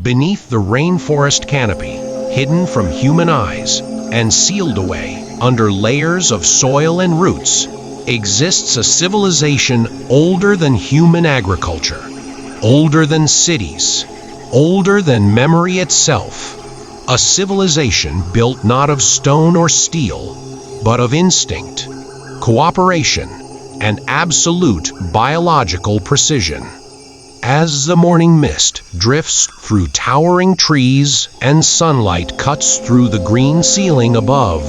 Beneath the rainforest canopy, hidden from human eyes and sealed away under layers of soil and roots, exists a civilization older than human agriculture, older than cities, older than memory itself. A civilization built not of stone or steel, but of instinct, cooperation, and absolute biological precision. As the morning mist drifts through towering trees and sunlight cuts through the green ceiling above,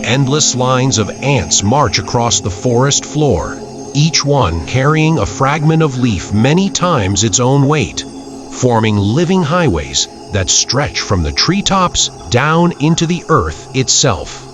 endless lines of ants march across the forest floor, each one carrying a fragment of leaf many times its own weight, forming living highways that stretch from the treetops down into the earth itself.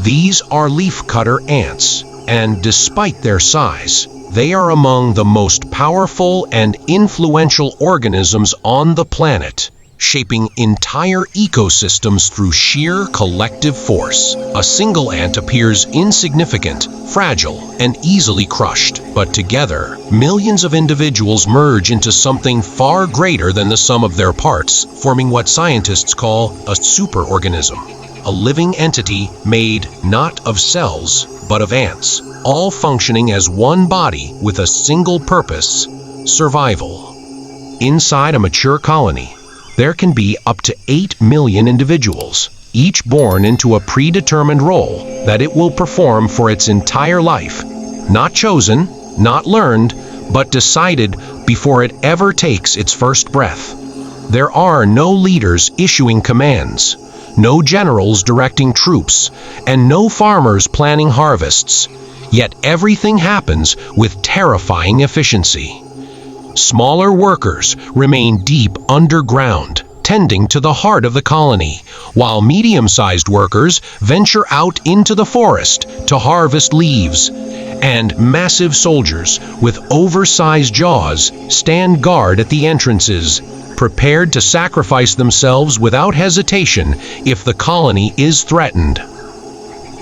These are leafcutter ants, and despite their size, they are among the most powerful and influential organisms on the planet, shaping entire ecosystems through sheer collective force. A single ant appears insignificant, fragile, and easily crushed, but together, millions of individuals merge into something far greater than the sum of their parts, forming what scientists call a superorganism. A living entity made not of cells, but of ants, all functioning as one body with a single purpose: survival. Inside a mature colony, there can be up to 8 million individuals, each born into a predetermined role that it will perform for its entire life. Not chosen, not learned, but decided before it ever takes its first breath. There are no leaders issuing commands, no generals directing troops, and no farmers planning harvests. Yet everything happens with terrifying efficiency. Smaller workers remain deep underground, tending to the heart of the colony, while medium-sized workers venture out into the forest to harvest leaves, and massive soldiers with oversized jaws stand guard at the entrances, prepared to sacrifice themselves without hesitation if the colony is threatened.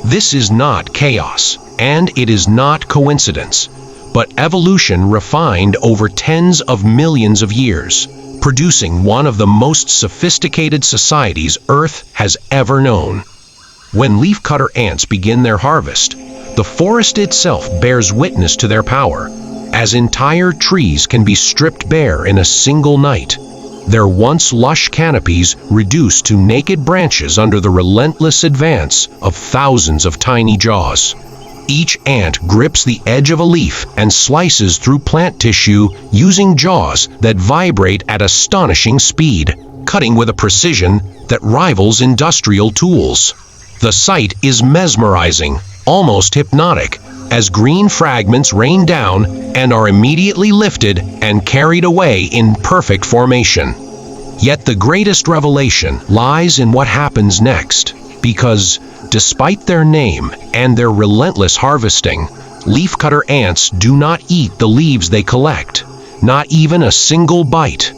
This is not chaos, and it is not coincidence, but evolution refined over tens of millions of years, producing one of the most sophisticated societies Earth has ever known. When leafcutter ants begin their harvest, the forest itself bears witness to their power, as entire trees can be stripped bare in a single night, their once lush canopies reduced to naked branches under the relentless advance of thousands of tiny jaws. Each ant grips the edge of a leaf and slices through plant tissue using jaws that vibrate at astonishing speed, cutting with a precision that rivals industrial tools. The sight is mesmerizing, almost hypnotic, as green fragments rain down and are immediately lifted and carried away in perfect formation. Yet the greatest revelation lies in what happens next, because despite their name and their relentless harvesting, leafcutter ants do not eat the leaves they collect, not even a single bite.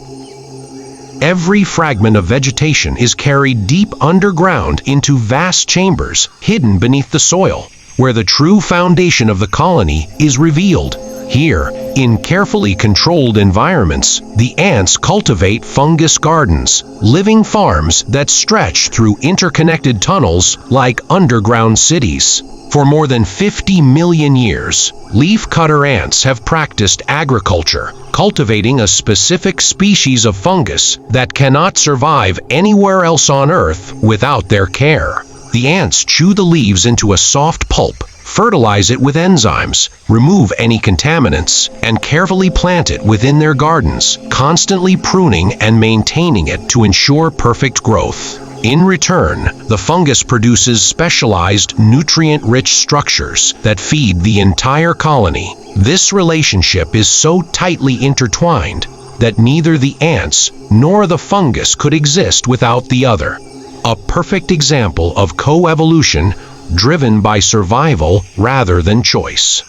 Every fragment of vegetation is carried deep underground into vast chambers hidden beneath the soil, where the true foundation of the colony is revealed. Here, in carefully controlled environments, the ants cultivate fungus gardens, living farms that stretch through interconnected tunnels like underground cities. For more than 50 million years, leafcutter ants have practiced agriculture, cultivating a specific species of fungus that cannot survive anywhere else on Earth without their care. The ants chew the leaves into a soft pulp, fertilize it with enzymes, remove any contaminants, and carefully plant it within their gardens, constantly pruning and maintaining it to ensure perfect growth. In return, the fungus produces specialized, nutrient-rich structures that feed the entire colony. This relationship is so tightly intertwined that neither the ants nor the fungus could exist without the other. A perfect example of coevolution driven by survival rather than choice.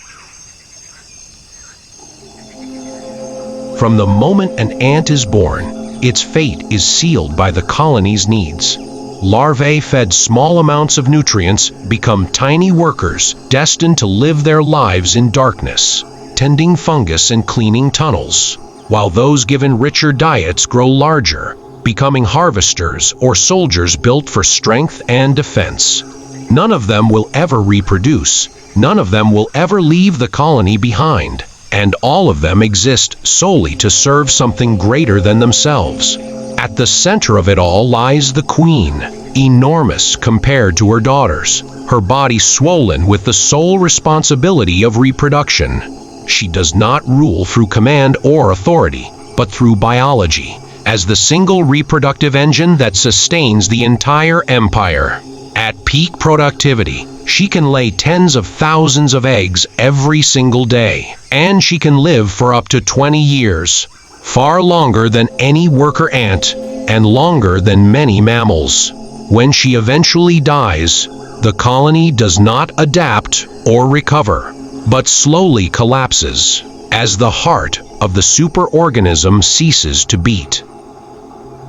From the moment an ant is born, its fate is sealed by the colony's needs. Larvae fed small amounts of nutrients become tiny workers destined to live their lives in darkness, tending fungus and cleaning tunnels, while those given richer diets grow larger, becoming harvesters or soldiers built for strength and defense. None of them will ever reproduce, none of them will ever leave the colony behind, and all of them exist solely to serve something greater than themselves. At the center of it all lies the queen, enormous compared to her daughters, her body swollen with the sole responsibility of reproduction. She does not rule through command or authority, but through biology, as the single reproductive engine that sustains the entire empire. At peak productivity, she can lay tens of thousands of eggs every single day, and she can live for up to 20 years, far longer than any worker ant, and longer than many mammals. When she eventually dies, the colony does not adapt or recover, but slowly collapses, as the heart of the superorganism ceases to beat.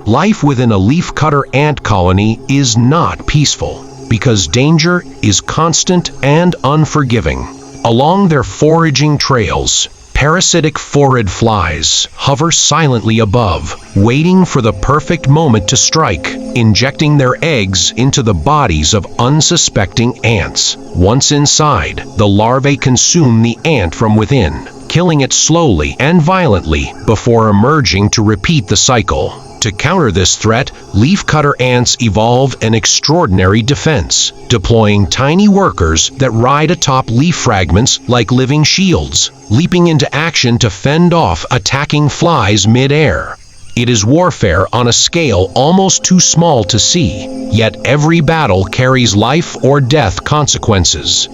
Life within a leafcutter ant colony is not peaceful, because danger is constant and unforgiving. Along their foraging trails, parasitic phorid flies hover silently above, waiting for the perfect moment to strike, injecting their eggs into the bodies of unsuspecting ants. Once inside, the larvae consume the ant from within, killing it slowly and violently before emerging to repeat the cycle. To counter this threat, leafcutter ants evolved an extraordinary defense, deploying tiny workers that ride atop leaf fragments like living shields, leaping into action to fend off attacking flies mid-air. It is warfare on a scale almost too small to see, yet every battle carries life or death consequences.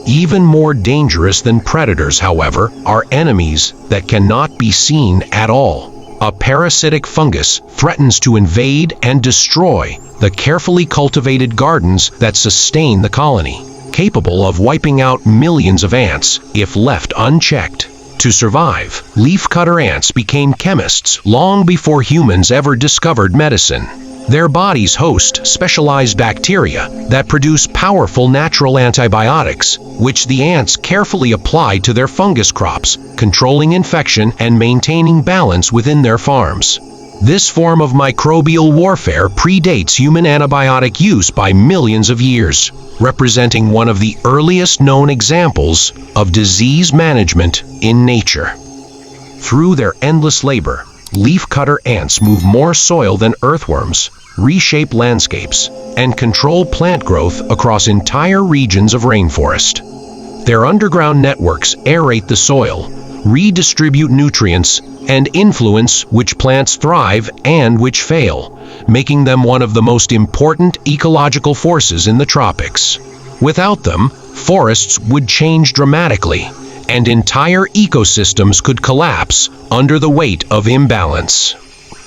Even more dangerous than predators, however, are enemies that cannot be seen at all. A parasitic fungus threatens to invade and destroy the carefully cultivated gardens that sustain the colony, capable of wiping out millions of ants if left unchecked. To survive, leafcutter ants became chemists long before humans ever discovered medicine. Their bodies host specialized bacteria that produce powerful natural antibiotics, which the ants carefully apply to their fungus crops, controlling infection and maintaining balance within their farms. This form of microbial warfare predates human antibiotic use by millions of years, representing one of the earliest known examples of disease management in nature. Through their endless labor, leafcutter ants move more soil than earthworms, reshape landscapes, and control plant growth across entire regions of rainforest. Their underground networks aerate the soil, redistribute nutrients, and influence which plants thrive and which fail, making them one of the most important ecological forces in the tropics. Without them, forests would change dramatically, and entire ecosystems could collapse under the weight of imbalance.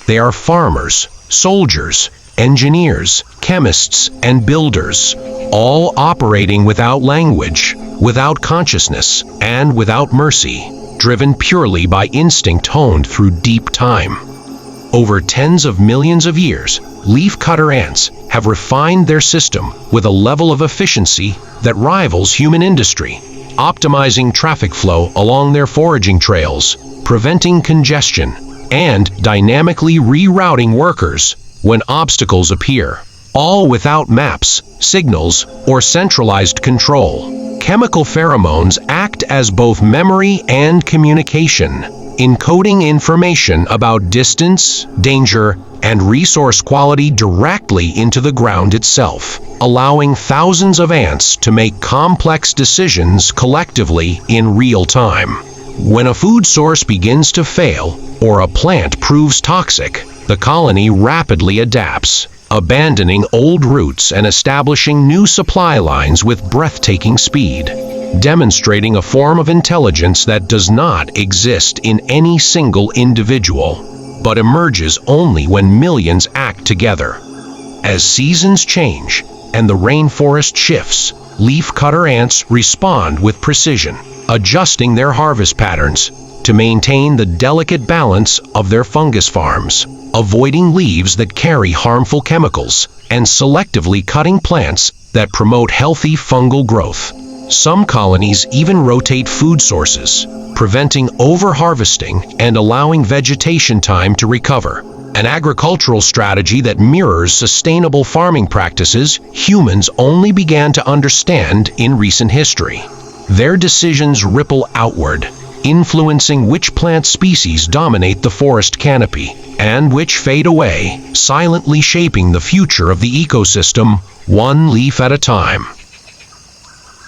They are farmers, soldiers, engineers, chemists, and builders, all operating without language, without consciousness, and without mercy, driven purely by instinct honed through deep time. Over tens of millions of years, leafcutter ants have refined their system with a level of efficiency that rivals human industry, optimizing traffic flow along their foraging trails, preventing congestion, and dynamically rerouting workers when obstacles appear, all without maps, signals, or centralized control. Chemical pheromones act as both memory and communication, encoding information about distance, danger, and resource quality directly into the ground itself, allowing thousands of ants to make complex decisions collectively in real time. When a food source begins to fail, or a plant proves toxic, the colony rapidly adapts, abandoning old routes and establishing new supply lines with breathtaking speed, demonstrating a form of intelligence that does not exist in any single individual, but emerges only when millions act together. As seasons change and the rainforest shifts, leafcutter ants respond with precision, adjusting their harvest patterns to maintain the delicate balance of their fungus farms, avoiding leaves that carry harmful chemicals, and selectively cutting plants that promote healthy fungal growth. Some colonies even rotate food sources, preventing overharvesting and allowing vegetation time to recover. an agricultural strategy that mirrors sustainable farming practices humans only began to understand in recent history. Their decisions ripple outward, influencing which plant species dominate the forest canopy and which fade away, silently shaping the future of the ecosystem, one leaf at a time.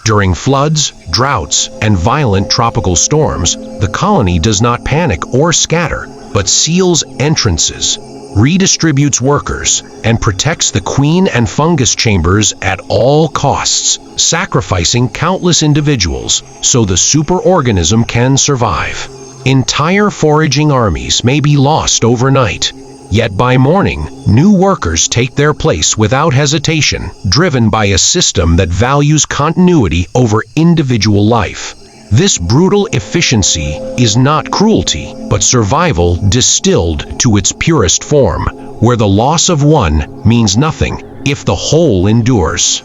During floods, droughts, and violent tropical storms, the colony does not panic or scatter, but seals entrances, redistributes workers, and protects the queen and fungus chambers at all costs, sacrificing countless individuals so the superorganism can survive. Entire foraging armies may be lost overnight, yet by morning, new workers take their place without hesitation, driven by a system that values continuity over individual life. This brutal efficiency is not cruelty, but survival distilled to its purest form, where the loss of one means nothing if the whole endures.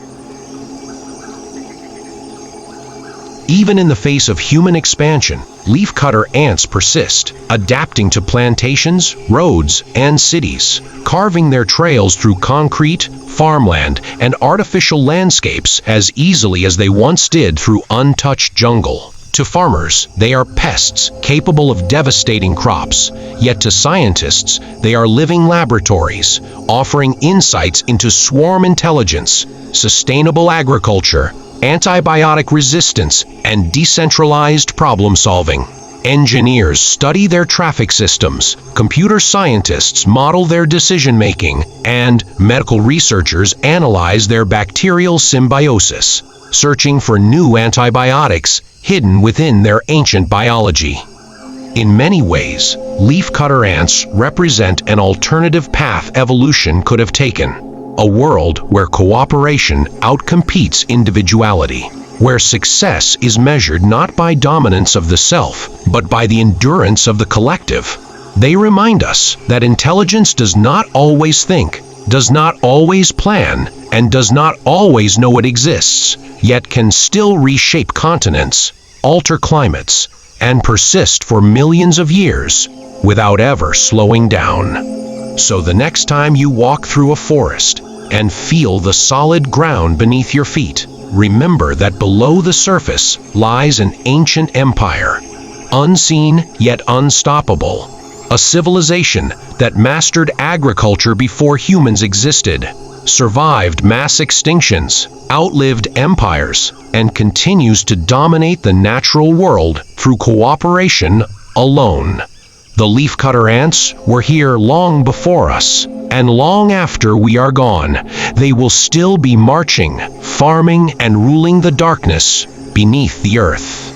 Even in the face of human expansion, leafcutter ants persist, adapting to plantations, roads, and cities, carving their trails through concrete, farmland, and artificial landscapes as easily as they once did through untouched jungle. To farmers, they are pests capable of devastating crops, yet to scientists, they are living laboratories, offering insights into swarm intelligence, sustainable agriculture, antibiotic resistance, and decentralized problem solving. Engineers study their traffic systems, computer scientists model their decision-making, and medical researchers analyze their bacterial symbiosis, searching for new antibiotics hidden within their ancient biology. In many ways, leafcutter ants represent an alternative path evolution could have taken. A world where cooperation outcompetes individuality, where success is measured not by dominance of the self, but by the endurance of the collective. They remind us that intelligence does not always think, does not always plan, and does not always know it exists, yet can still reshape continents, alter climates, and persist for millions of years without ever slowing down. So the next time you walk through a forest and feel the solid ground beneath your feet, remember that below the surface lies an ancient empire, unseen yet unstoppable, a civilization that mastered agriculture before humans existed, survived mass extinctions, outlived empires, and continues to dominate the natural world through cooperation alone. The leafcutter ants were here long before us, and long after we are gone, they will still be marching, farming, and ruling the darkness beneath the earth.